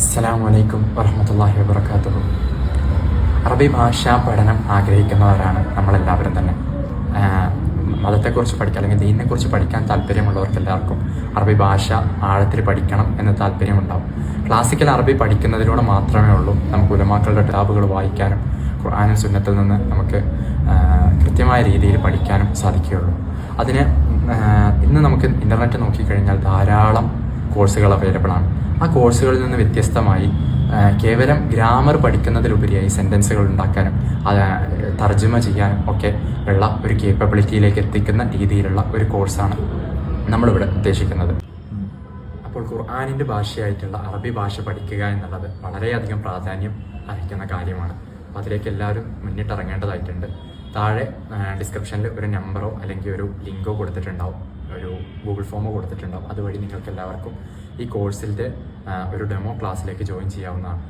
അസ്സലാമു അലൈക്കും വറഹ്മത്തുള്ളാഹി വബറകാതുഹു. അറബി ഭാഷാ പഠനം ആഗ്രഹിക്കുന്നവരാണ് നമ്മളെല്ലാവരും തന്നെ. മതത്തെക്കുറിച്ച് പഠിക്കാൻ അല്ലെങ്കിൽ ദീനിനെക്കുറിച്ച് പഠിക്കാൻ താല്പര്യമുള്ളവർക്ക് എല്ലാവർക്കും അറബി ഭാഷ ആഴത്തിൽ പഠിക്കണം എന്ന് താല്പര്യമുണ്ടാവും. ക്ലാസിക്കൽ അറബി പഠിക്കുന്നതിലൂടെ മാത്രമേ ഉള്ളൂ നമുക്ക് ഉലമാക്കളുടെ കിതാബുകൾ വായിക്കാനും ഖുർആനും സുന്നത്തിൽ നിന്ന് നമുക്ക് കൃത്യമായ രീതിയിൽ പഠിക്കാനും സാധിക്കുകയുള്ളൂ. അതിന് ഇന്ന് നമുക്ക് ഇൻ്റർനെറ്റ് നോക്കിക്കഴിഞ്ഞാൽ ധാരാളം കോഴ്സുകൾ അവൈലബിൾ ആണ്. ആ കോഴ്സുകളിൽ നിന്ന് വ്യത്യസ്തമായി കേവലം ഗ്രാമർ പഠിക്കുന്നതിലുപരിയായി സെൻറ്റൻസുകൾ ഉണ്ടാക്കാനും തർജ്ജമ ചെയ്യാനും ഒക്കെ ഉള്ള ഒരു കേപ്പബിലിറ്റിയിലേക്ക് എത്തിക്കുന്ന രീതിയിലുള്ള ഒരു കോഴ്സാണ് നമ്മളിവിടെ ഉദ്ദേശിക്കുന്നത്. അപ്പോൾ ഖുർആനിൻ്റെ ഭാഷയായിട്ടുള്ള അറബി ഭാഷ പഠിക്കുക എന്നുള്ളത് വളരെയധികം പ്രാധാന്യം അർഹിക്കുന്ന കാര്യമാണ്. അപ്പോൾ അതിലേക്ക് എല്ലാവരും മുന്നിട്ടിറങ്ങേണ്ടതായിട്ടുണ്ട്. താഴെ ഡിസ്ക്രിപ്ഷനിൽ ഒരു നമ്പറോ അല്ലെങ്കിൽ ഒരു ലിങ്കോ കൊടുത്തിട്ടുണ്ടാവും, ഒരു ഗൂഗിൾ ഫോമോ കൊടുത്തിട്ടുണ്ടാവും. അതുവഴി നിങ്ങൾക്ക് എല്ലാവർക്കും ഈ കോഴ്സിൻ്റെ ഒരു ഡെമോ ക്ലാസ്സിലേക്ക് ജോയിൻ ചെയ്യാവുന്നതാണ്.